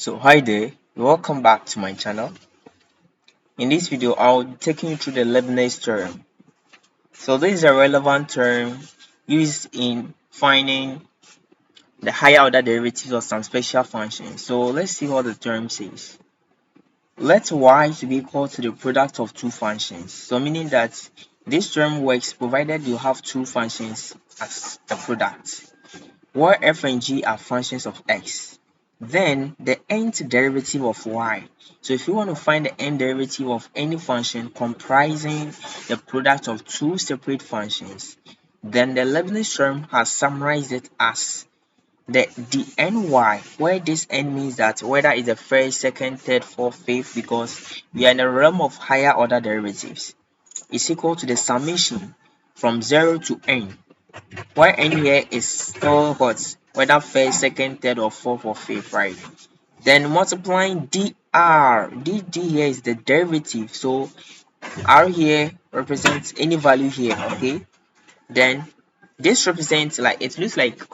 So hi there, welcome back to my channel. In this video, I'll be taking you through the Leibniz theorem. So this is a relevant term used in finding the higher order derivatives of some special functions. So let's see what the term says. Let y to be equal to the product of two functions. So meaning that this term works provided you have two functions as a product, where f and g are functions of x. Then the nth derivative of y. So if you want to find the nth derivative of any function comprising the product of two separate functions, then the Leibniz theorem has summarized it as the ny, where this n means that whether it's the first, second, third, fourth, fifth, because we are in the realm of higher order derivatives, is equal to the summation from 0 to n, where n here is still what, whether first, second, third, or fourth, or fifth, right? Then multiplying dr, dt here is the derivative, so r here represents any value here, okay? Then this represents, like, it looks like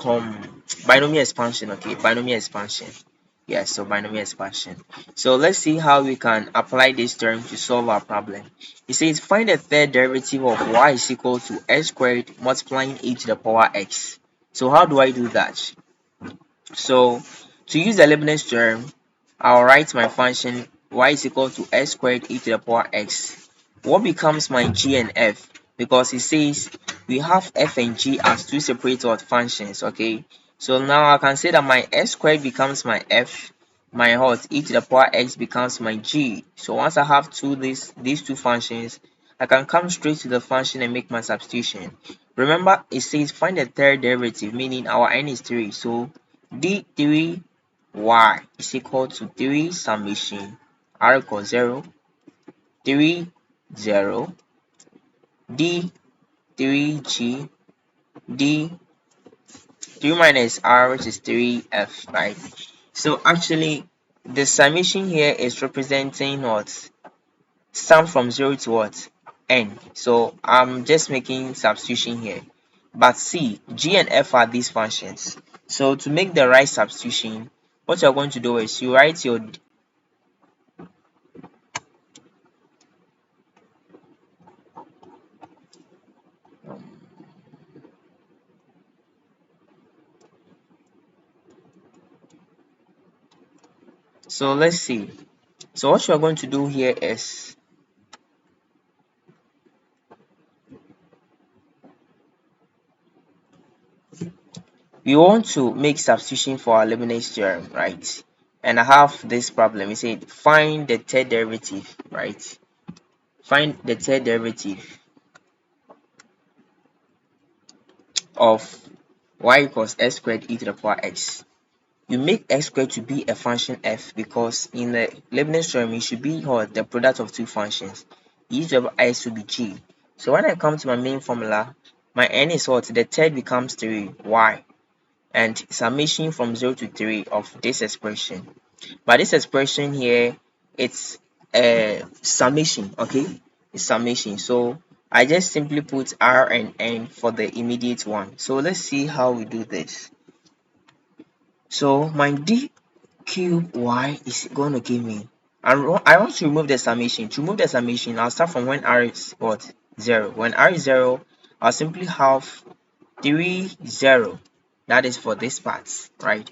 binomial expansion, okay? Binomial expansion. Yes, so binomial expansion. So let's see how we can apply this term to solve our problem. It says find the third derivative of y is equal to x squared multiplying e to the power x. So how do I do that? So to use the Leibniz theorem, I'll write my function y is equal to x squared e to the power x. What becomes my g and f? Because it says we have f and g as two separate functions, okay? So now I can say that my x squared becomes my f, my e to the power x becomes my g. So once I have these two functions, I can come straight to the function and make my substitution. Remember, it says find the third derivative, meaning our n is 3. So d3y is equal to 3 summation r equals 0, 3, 0, d3g, d3 minus r, which is 3f, right? So actually, the summation here is representing what? Sum from 0 to what? N. So I'm just making substitution here. But see, g and f are these functions. So to make the right substitution, what you're going to do is you write your so let's see. So what you're going to do here is we want to make substitution for our Leibniz theorem, right? And I have this problem. It said find the third derivative, right? Find the third derivative of y equals x squared e to the power x. You make x squared to be a function f because in the Leibniz theorem it should be the product of two functions. E to the power x will be g. So when I come to my main formula, my n is what? The third becomes 3y, and summation from 0 to 3 of this expression. But this expression here, it's a summation, okay? It's summation. So I just simply put r and n for the immediate one. So let's see how we do this. So my d cube y is going to give me, I want to remove the summation. To remove the summation, I'll start from when r is what? 0. When r is 0, I'll simply have 3, 0. That is for this part, right?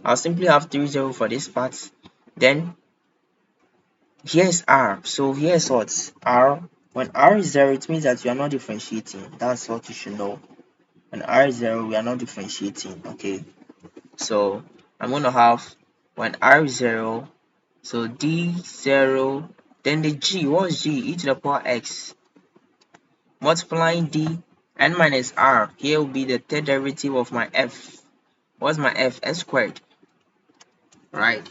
I'll simply have 3, 0 for this part. Then here's r. So here's what? R. When r is 0, it means that you are not differentiating. That's what you should know. When r is 0, we are not differentiating, okay? So I'm going to have when r is 0, so d0, then the g, what's g? E to the power x, multiplying d, n minus r, here will be the third derivative of my f. What's my f? S squared, right?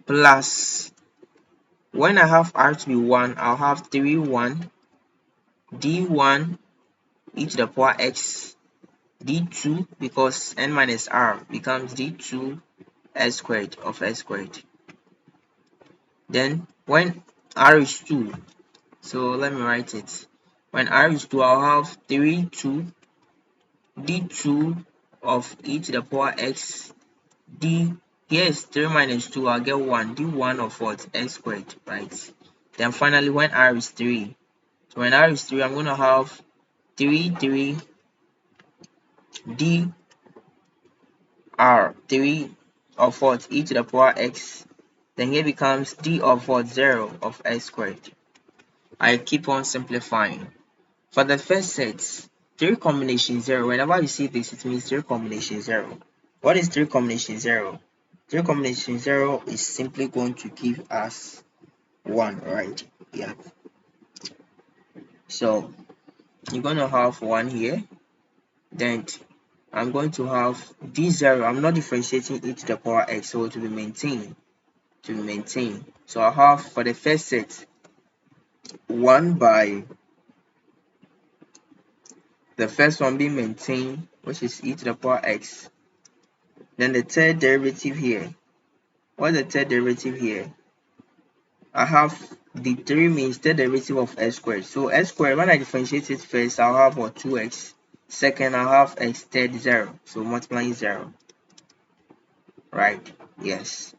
Plus, when I have r to be 1, I'll have 3, 1, d1, e to the power x, d2, because n minus r becomes d2 s squared of s squared. Then when r is 2, so let me write it. When r is 2, I'll have 3, 2, d2 of e to the power x d. Here is 3 minus 2, I'll get 1, d1 of what? X squared, right? Then finally, when r is 3, so when r is 3, I'm going to have 3 d r, 3 of what? E to the power x. Then here becomes d of what? 0 of x squared. I keep on simplifying. For the first set, 3 combination 0, whenever you see this, it means 3 combination 0. What is 3 combination 0? 3 combination 0 is simply going to give us 1, right? Yeah. So you're going to have 1 here. Then I'm going to have d0. I'm not differentiating e to the power x, so it will be maintained. So I have for the first set 1 by the first one being maintained, which is e to the power x. Then the third derivative here. What's the third derivative here? I have the 3 means third derivative of x squared. So x squared, when I differentiate it first, I'll have what? 2x. Second, I'll have x, third 0. So multiplying 0. Right? Yes.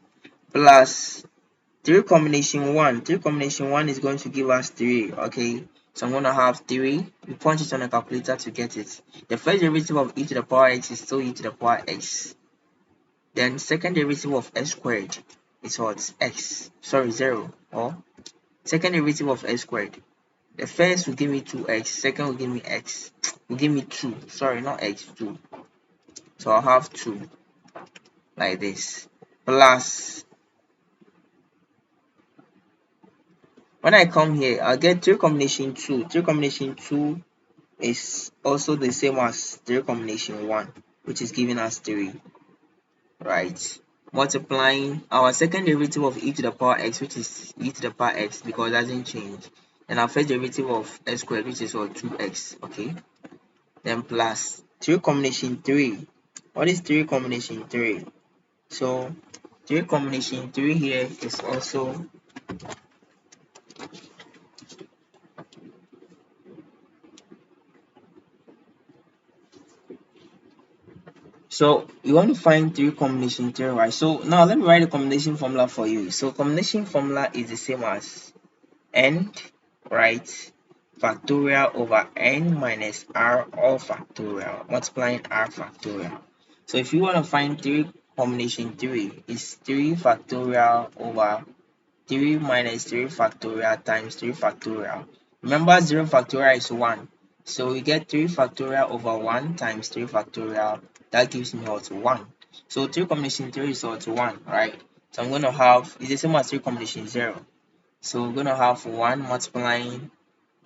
Plus 3 combination 1. 3 combination 1 is going to give us 3. Okay. So I'm going to have 3. You punch it on a calculator to get it. The first derivative of e to the power x is still e to the power x. Then second derivative of x squared is what? X. Sorry, 0. Or second derivative of x squared. The first will give me 2x. Second will give me x. Will give me 2. Sorry, not x, 2. So I'll have 2 like this. Plus, when I come here, I'll get 3 combination 2. 3 combination 2 is also the same as 3 combination 1, which is giving us 3. Right? Multiplying our second derivative of e to the power x, which is e to the power x because it doesn't change. And our first derivative of x squared, which is what? 2x. Okay? Then plus 3 combination 3. What is 3 combination 3? So 3 combination 3 here is also so you want to find 3 combination 3, right? So now let me write the combination formula for you. So combination formula is the same as n, right, factorial over n minus r all factorial multiplying r factorial. So if you want to find 3 combination 3, it's 3 factorial over 3 minus 3 factorial times 3 factorial. Remember 0 factorial is 1. So we get 3 factorial over 1 times 3 factorial. That gives me what? 1. So 3 combination 3 is what? 1, right? So I'm going to have, it's the same as 3 combination 0. So we're going to have 1 multiplying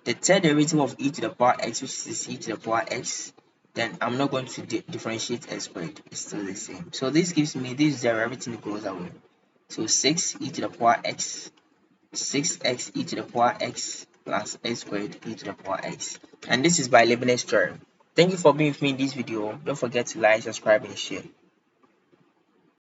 the third derivative of e to the power x, which is e to the power x. Then I'm not going to differentiate x squared. It's still the same. So this gives me this 0, everything goes away. So 6 e to the power x, 6x e to the power x plus x squared e to the power x. And this is by Leibnitz Theorem. Thank you for being with me in this video. Don't forget to like, subscribe, and share.